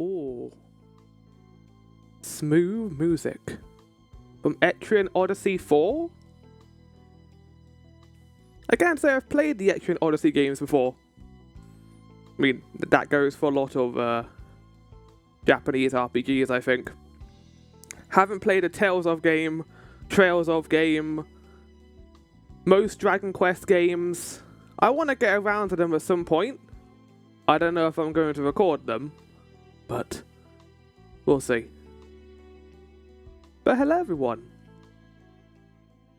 Ooh. Smooth music. From Etrian Odyssey 4? I can't say I've played the Etrian Odyssey games before. I mean, that goes for a lot of Japanese RPGs, I think. Haven't played a Tales of game, Trails of game, most Dragon Quest games. I want to get around to them at some point. I don't know if I'm going to record them, but we'll see. But hello everyone.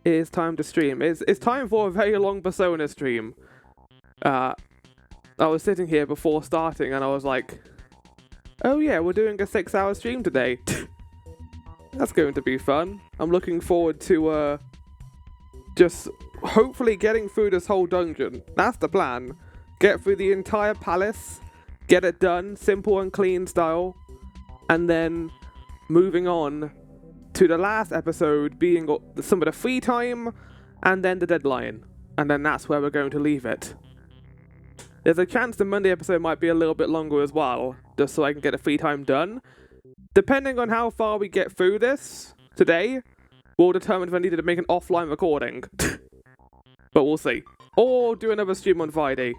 It is time to stream. It's time for a very long Persona stream. I was sitting here before starting and I was like, oh yeah, we're doing a 6-hour stream today. That's going to be fun. I'm looking forward to just hopefully getting through this whole dungeon. That's the plan. Get through the entire palace, get it done, simple and clean style, and then moving on to the last episode being some of the free time, and then the deadline. And then that's where we're going to leave it. There's a chance the Monday episode might be a little bit longer as well, just so I can get the free time done. Depending on how far we get through this today, will determine if I needed to make an offline recording. But we'll see. Or do another stream on Friday.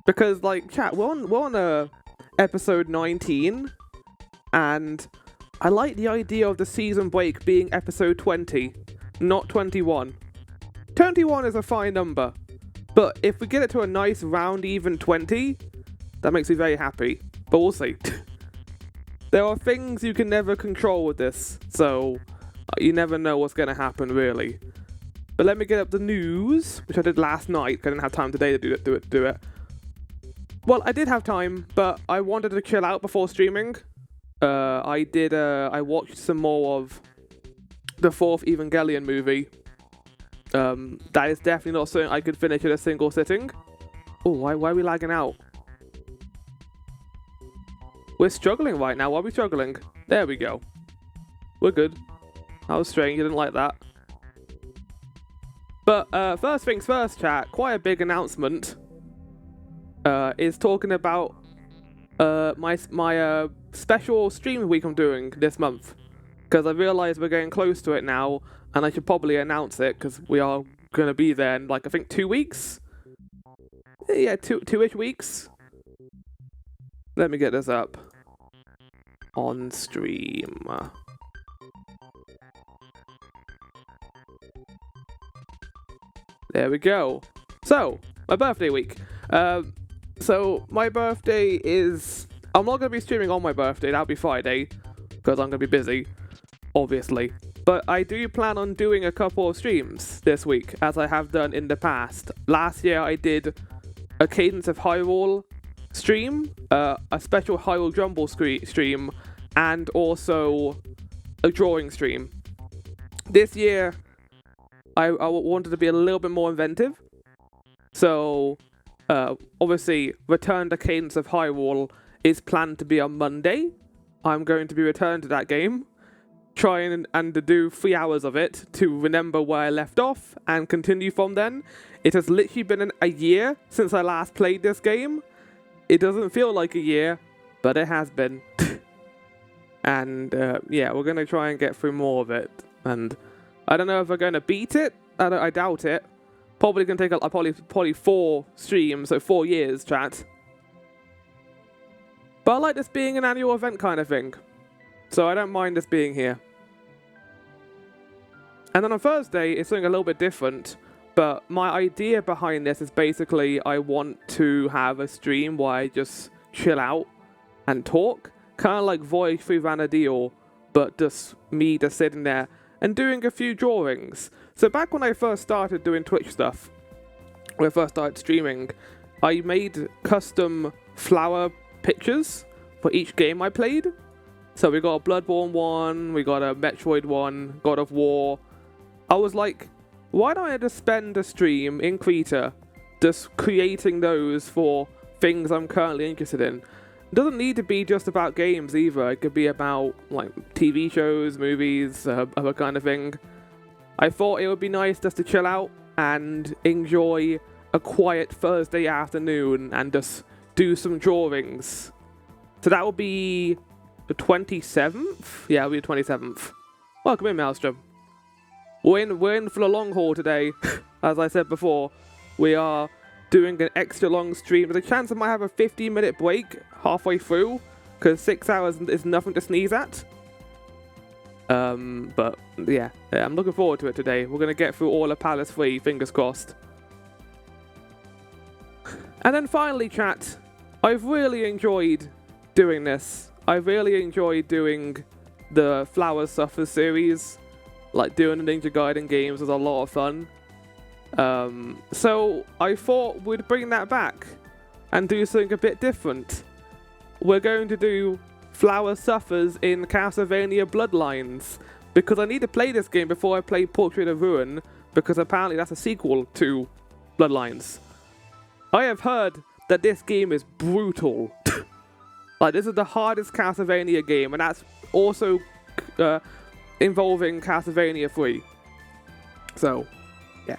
Because, like, chat, we're on episode 19, and I like the idea of the season break being episode 20, not 21. 21 is a fine number, but if we get it to a nice round even 20, that makes me very happy. But we'll see. There are things you can never control with this, so you never know what's going to happen, really. But let me get up the news, which I did last night. I didn't have time today to do it. Well, I did have time, but I wanted to chill out before streaming. I watched some more of the 4th Evangelion movie. That is definitely not something I could finish in a single sitting. Oh, why are we lagging out? We're struggling right now. Why are we struggling? There we go. We're good. That was strange. You didn't like that. But first things first, chat. Quite a big announcement. Is talking about my special stream week I'm doing this month, because I realise we're getting close to it now, and I should probably announce it because we are going to be there in, like, I think 2 weeks. Yeah, two-ish weeks. Let me get this up on stream. There we go. So, my birthday week. So, my birthday is... I'm not going to be streaming on my birthday, that'll be Friday, because I'm going to be busy, obviously. But I do plan on doing a couple of streams this week, as I have done in the past. Last year I did a Cadence of Hyrule stream, a special Hyrule Jumble stream, and also a drawing stream. This year, I wanted to be a little bit more inventive, so... obviously, Return to Cadence of Hyrule is planned to be on Monday. I'm going to be returned to that game, trying and to do 3 hours of it to remember where I left off and continue from then. It has literally been a year since I last played this game. It doesn't feel like a year, but it has been. And yeah, we're going to try and get through more of it. And I don't know if we're going to beat it. I doubt it. Probably going to take probably 4 streams, so 4 years, chat. But I like this being an annual event kind of thing. So I don't mind this being here. And then on Thursday, it's something a little bit different. But my idea behind this is basically I want to have a stream where I just chill out and talk. Kind of like Voyage Through Vanadil, but just me just sitting there and doing a few drawings. So back when I first started doing Twitch stuff, when I first started streaming, I made custom flower pictures for each game I played. So we got a Bloodborne one, we got a Metroid one, God of War. I was like, why don't I just spend a stream in Krita just creating those for things I'm currently interested in? It doesn't need to be just about games either. It could be about like TV shows, movies, other kind of thing. I thought it would be nice just to chill out and enjoy a quiet Thursday afternoon and just do some drawings So that will be the 27th? Yeah, it'll be the 27th. Welcome in, Maelstrom. We're in for the long haul today. As I said before, we are doing an extra long stream. There's a chance I might have a 15-minute break halfway through, because 6 hours is nothing to sneeze at. But yeah, I'm looking forward to it today. We're going to get through all of Palace 3, fingers crossed. And then finally, chat, I've really enjoyed doing this. I really enjoyed doing the Flower Suffer series. Like, doing the Ninja Gaiden games was a lot of fun. So I thought we'd bring that back and do something a bit different. We're going to do Flower Suffers in Castlevania Bloodlines, because I need to play this game before I play Portrait of Ruin, because apparently that's a sequel to Bloodlines. I have heard that this game is brutal. Like, this is the hardest Castlevania game, and that's also involving Castlevania 3. So, yeah.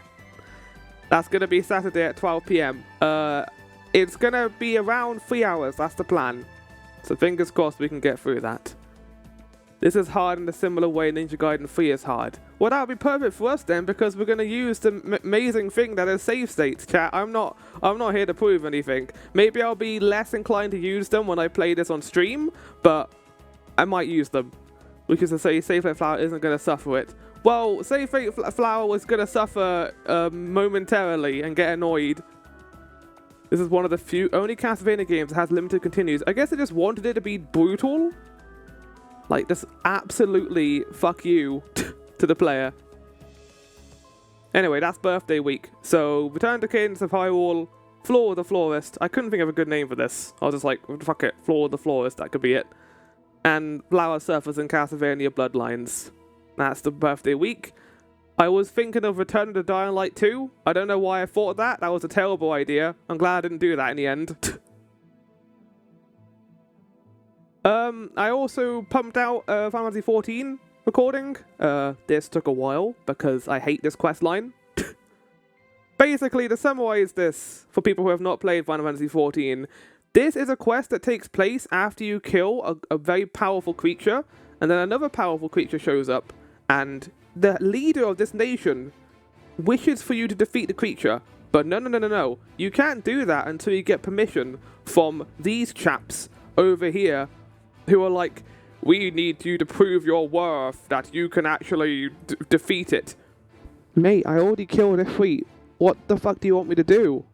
That's going to be Saturday at 12 PM. It's going to be around 3 hours, that's the plan. So fingers crossed we can get through that. This is hard in a similar way Ninja Gaiden 3 is hard. Well, that would be perfect for us then, because we're going to use the amazing thing that is save states, chat. I'm not here to prove anything. Maybe I'll be less inclined to use them when I play this on stream, but I might use them. Because to say Save Fate Flower isn't going to suffer it. Well, Save Fate Flower was going to suffer momentarily and get annoyed. This is one of the few only Castlevania games that has limited continues. I guess they just wanted it to be brutal. Like, just absolutely fuck you to the player. Anyway, that's birthday week. So, Return to Cadence of Hyrule, Floor of the Florist. I couldn't think of a good name for this. I was just like, fuck it, Floor of the Florist, that could be it. And Flower Surfers in Castlevania Bloodlines. That's the birthday week. I was thinking of Return to Dying Light 2. I don't know why I thought of that. That was a terrible idea. I'm glad I didn't do that in the end. I also pumped out Final Fantasy 14 recording. This took a while because I hate this quest line. Basically, to summarize this for people who have not played Final Fantasy 14, this is a quest that takes place after you kill a very powerful creature, and then another powerful creature shows up, and the leader of this nation wishes for you to defeat the creature. But no. You can't do that until you get permission from these chaps over here who are like, we need you to prove your worth, that you can actually defeat it. Mate, I already killed a fleet. What the fuck do you want me to do?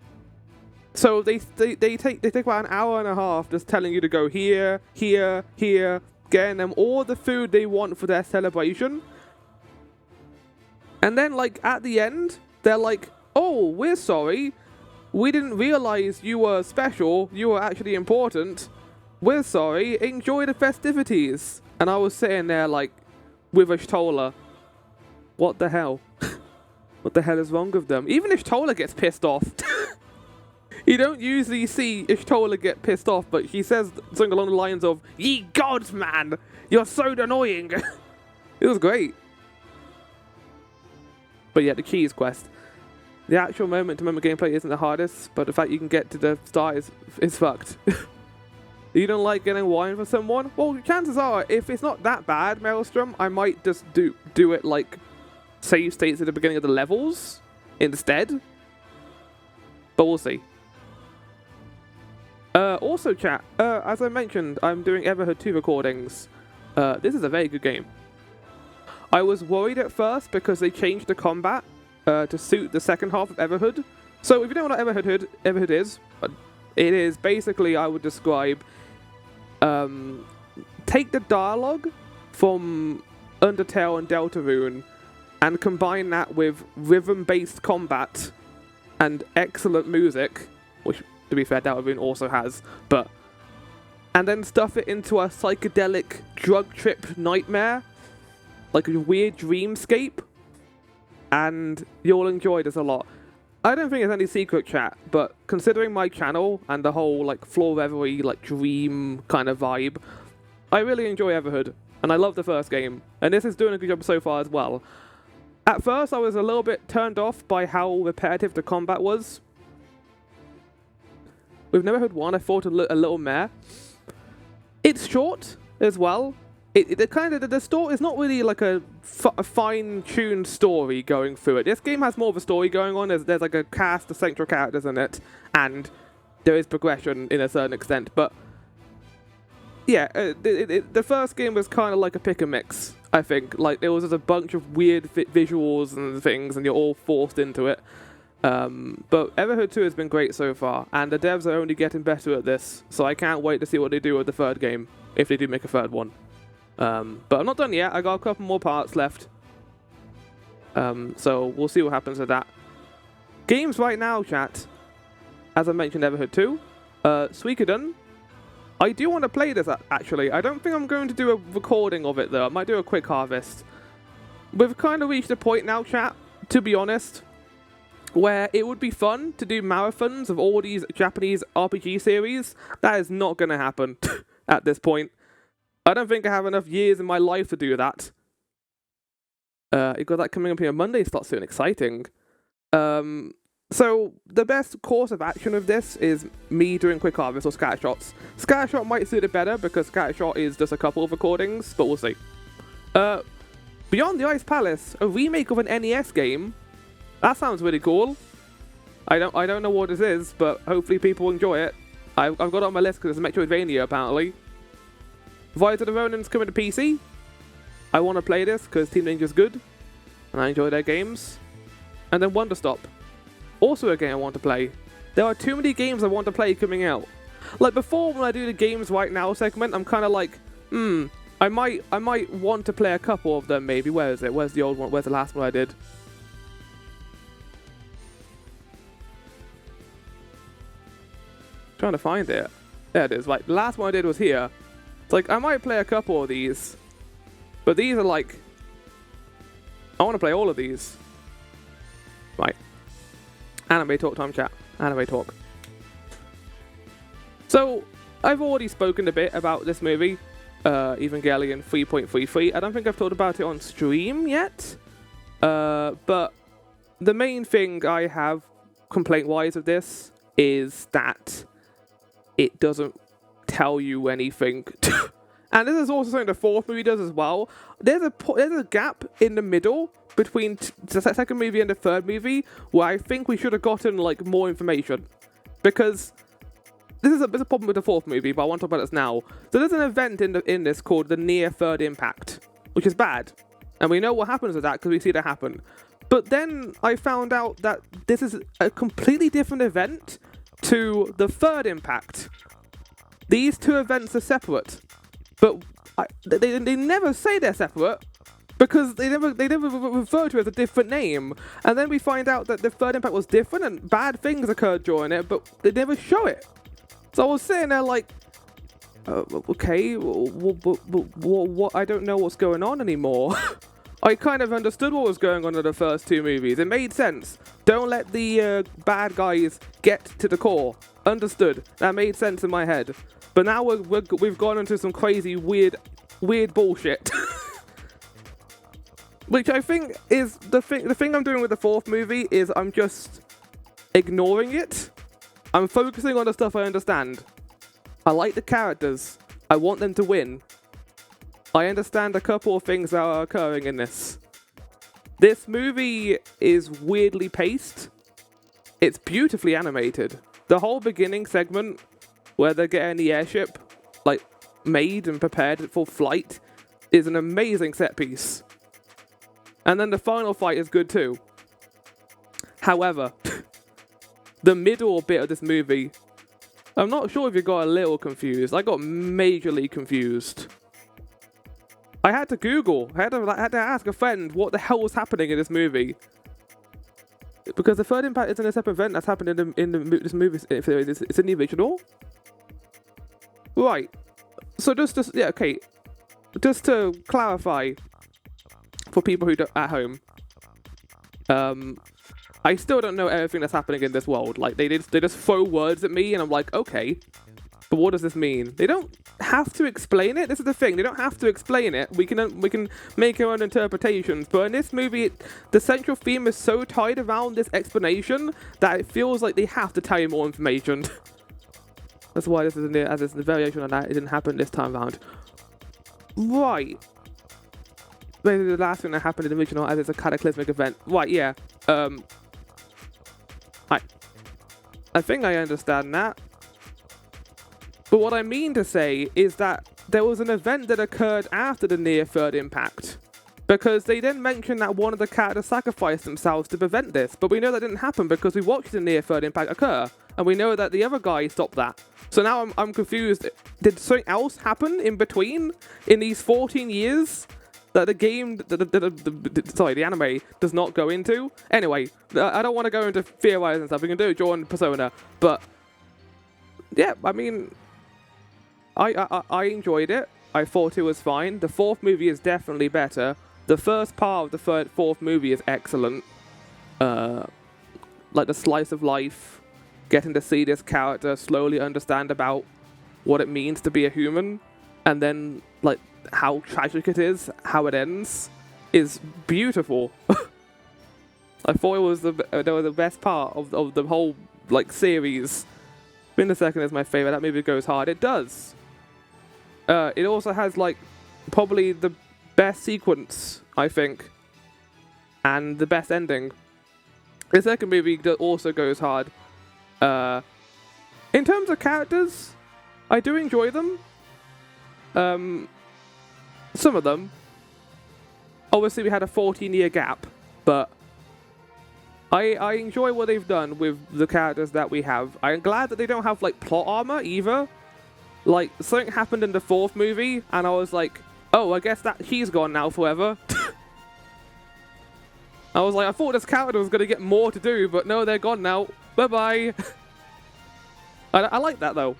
So they take about an hour and a half just telling you to go here, getting them all the food they want for their celebration. And then, like, at the end, they're like, oh, we're sorry. We didn't realize you were special. You were actually important. We're sorry. Enjoy the festivities. And I was sitting there, like, with Ishtola. What the hell? What the hell is wrong with them? Even Ishtola gets pissed off. You don't usually see Ishtola get pissed off, but she says something along the lines of, ye gods, man! You're so annoying! It was great. But yeah, the keys quest. The actual moment-to-moment gameplay isn't the hardest, but the fact you can get to the start is fucked. You don't like getting wine for someone? Well, chances are, if it's not that bad, Maelstrom, I might just do it like save states at the beginning of the levels instead. But we'll see. Also, chat, as I mentioned, I'm doing Everhood 2 recordings. This is a very good game. I was worried at first because they changed the combat to suit the second half of Everhood. So if you don't know what Everhood is, it is basically, I would describe, take the dialogue from Undertale and Deltarune and combine that with rhythm-based combat and excellent music, which, to be fair, Deltarune also has, and then stuff it into a psychedelic drug trip nightmare, like a weird dreamscape, and you'll enjoy this a lot. I don't think it's any secret, chat, but considering my channel and the whole like floor reverie, like dream kind of vibe, I really enjoy Everhood, and I love the first game, and this is doing a good job so far as well. At first, I was a little bit turned off by how repetitive the combat was. With Neverhood 1, I thought a little meh. It's short as well. The story is not really like a fine-tuned story going through it. This game has more of a story going on. There's like a cast of central characters in it, and there is progression in a certain extent. But yeah, the first game was kind of like a pick and mix. I think like there was just a bunch of weird visuals and things, and you're all forced into it. But Everhood 2 has been great so far, and the devs are only getting better at this. So I can't wait to see what they do with the third game if they do make a third one. But I'm not done yet. I got a couple more parts left. So we'll see what happens with that. Games right now, chat. As I mentioned, Everhood 2. Suikoden. I do want to play this, actually. I don't think I'm going to do a recording of it, though. I might do a quick harvest. We've kind of reached a point now, chat, to be honest, where it would be fun to do marathons of all these Japanese RPG series. That is not going to happen at this point. I don't think I have enough years in my life to do that. You got that coming up here Monday. Starts soon. Exciting. So the best course of action of this is me doing quick harvest or scattershots. Scattershot might suit it better because scattershot is just a couple of recordings, but we'll see. Beyond the Ice Palace, a remake of an NES game. That sounds really cool. I don't know what this is, but hopefully people enjoy it. I've got it on my list because it's Metroidvania apparently. Rise of the Ronin's coming to PC. I want to play this because Team Ninja's good, and I enjoy their games. And then Wonderstop, also a game I want to play. There are too many games I want to play coming out. Like before, when I do the games right now segment, I'm kind of like, I might want to play a couple of them maybe. Where is it? Where's the old one? Where's the last one I did? Trying to find it. There it is. Like the last one I did was here. It's like I might play a couple of these, but these are like I want to play all of these. Right. Anime talk time, chat. Anime talk. So I've already spoken a bit about this movie, Evangelion 3.33. I don't think I've talked about it on stream yet, but the main thing I have complaint-wise of this is that it doesn't tell you anything. And this is also something the fourth movie does as well. There's a gap in the middle between the second movie and the third movie where I think we should have gotten like more information, because there's a problem with the fourth movie, but I want to talk about this now. So there's an event in this called the Near Third Impact, which is bad, and we know what happens with that because we see that happen. But then I found out that this is a completely different event to the third impact. These two events are separate, but they never say they're separate because they never refer to it as a different name. And then we find out that the third impact was different and bad things occurred during it, but they never show it. So I was sitting there like, okay, what? I don't know what's going on anymore. I kind of understood what was going on in the first two movies. It made sense. Don't let the bad guys get to the core. Understood. That made sense in my head. But now we've gone into some crazy, weird bullshit. Which I think is the thing I'm doing with the fourth movie is I'm just ignoring it. I'm focusing on the stuff I understand. I like the characters. I want them to win. I understand a couple of things that are occurring in this. This movie is weirdly paced. It's beautifully animated. The whole beginning segment where they're getting the airship like made and prepared for flight is an amazing set piece. And then the final fight is good too. However, the middle bit of this movie, I'm not sure if you got a little confused. I got majorly confused. I had to Google. I had to ask a friend what the hell was happening in this movie, because the third impact isn't a separate event that's happened this movie. It's in the original, right? So just to clarify for people who don't at home, I still don't know everything that's happening in this world. Like they just throw words at me, and I'm like, okay, but what does this mean? They don't have to explain it. This is the thing. They don't have to explain it. We can make our own interpretations. But in this movie, the central theme is so tied around this explanation that it feels like they have to tell you more information. That's why this is as it's a variation on that. It didn't happen this time around. Right. Maybe the last thing that happened in the original as it's a cataclysmic event. Right, yeah. I think I understand that. But what I mean to say is that there was an event that occurred after the near third impact. Because they then mentioned that one of the characters sacrificed themselves to prevent this. But we know that didn't happen because we watched the near third impact occur. And we know that the other guy stopped that. So now I'm confused. Did something else happen in between? In these 14 years? That the game, the anime does not go into? Anyway, I don't want to go into theorizing and stuff. We can do it during Persona. But, yeah, I mean, I enjoyed it. I thought it was fine. The fourth movie is definitely better. The first part of the fourth movie is excellent. Like the slice of life, getting to see this character slowly understand about what it means to be a human, and then like how tragic it is, how it ends, is beautiful. I thought it was the best part of the whole like series. Spin the Second is my favorite. That movie goes hard. It does. It also has like probably the best sequence, I think, and the best ending. The second movie also goes hard. In terms of characters, I do enjoy them. Some of them. Obviously, we had a 14-year gap, but I enjoy what they've done with the characters that we have. I'm glad that they don't have like plot armor either. Like, something happened in the fourth movie, and I was like, oh, I guess that he's gone now forever. I was like, I thought this character was going to get more to do, but no, they're gone now. Bye-bye. I like that, though.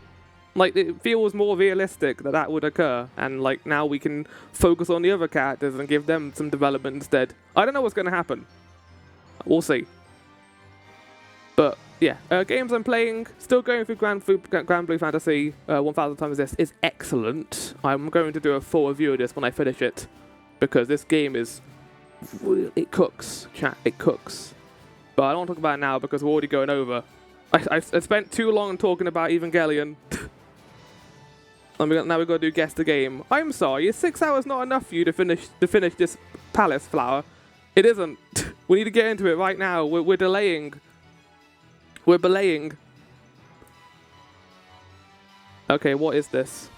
Like, it feels more realistic that that would occur, and, like, now we can focus on the other characters and give them some development instead. I don't know what's going to happen. We'll see. But, yeah, games I'm playing, still going through Grand Blue Fantasy 1000 Times This is excellent. I'm going to do a full review of this when I finish it, because this game is... it cooks, chat, it cooks. But I don't want to talk about it now because we're already going over. I spent too long talking about Evangelion. Now we've got to do guess the game. I'm sorry, is 6 hours not enough for you to finish this palace flower? It isn't. We need to get into it right now. We're delaying. We're belaying. Okay, what is this?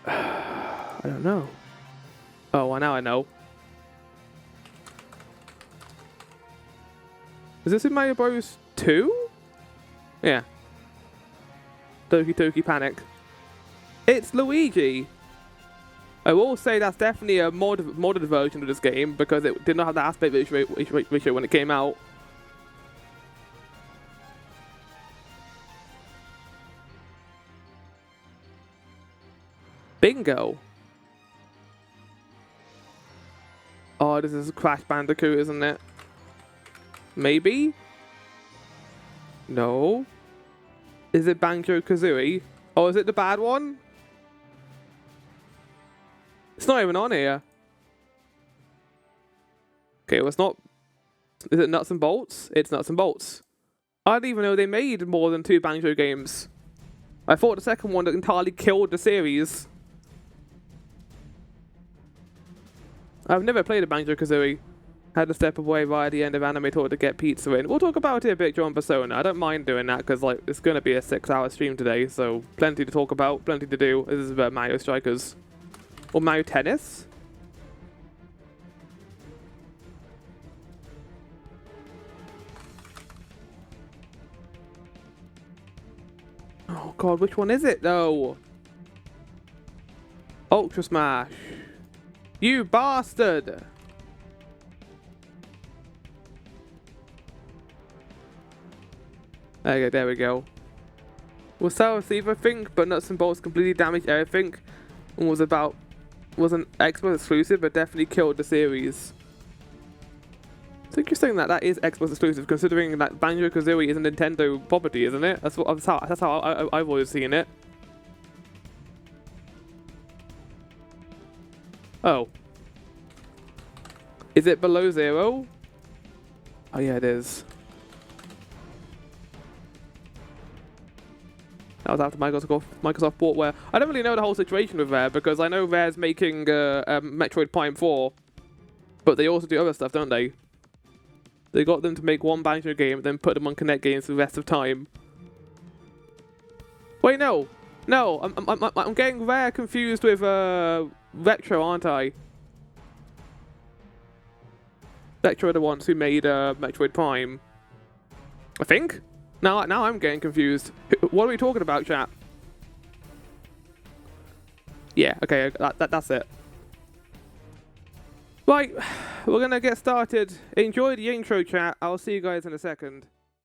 I don't know. Oh, well, now I know. Is this in Mario Bros 2? Yeah. Doki Doki Panic. It's Luigi! I will say that's definitely a modded version of this game because it did not have the aspect ratio when it came out. Bingo! Oh, this is Crash Bandicoot, isn't it? Maybe? No. Is it Banjo-Kazooie? Oh, is it the bad one? It's not even on here. Okay, well it's not... Is it Nuts and Bolts? It's Nuts and Bolts. I didn't even know they made more than 2 Banjo games. I thought the second one entirely killed the series. I've never played a Banjo-Kazooie. Had to step away right at the end of Anime Talk to get pizza in. We'll talk about it a bit during Persona. I don't mind doing that because like it's going to be a 6-hour stream today, so plenty to talk about, plenty to do. This is about Mario Strikers. Or Mario Tennis? Oh god, which one is it though? Ultra Smash. You bastard! Okay, there we go. Was Sour Receive, I think, but Nuts and Bolts completely damaged everything and was an Xbox exclusive, but definitely killed the series. It's interesting that that is Xbox exclusive, considering that Banjo-Kazooie is a Nintendo property, isn't it? That's how I've always seen it. Oh. Is it below 0? Oh yeah, it is. That was after Microsoft bought Rare. I don't really know the whole situation with Rare because I know Rare's making Metroid Prime 4, but they also do other stuff, don't they? They got them to make one Banjo game and then put them on Connect games for the rest of time. Wait, no, I'm getting Rare confused with Retro, aren't I? Retro are the ones who made Metroid Prime, I think. Now I'm getting confused. What are we talking about, chat? Yeah, okay, that's it. Right, we're gonna get started. Enjoy the intro, chat. I'll see you guys in a second.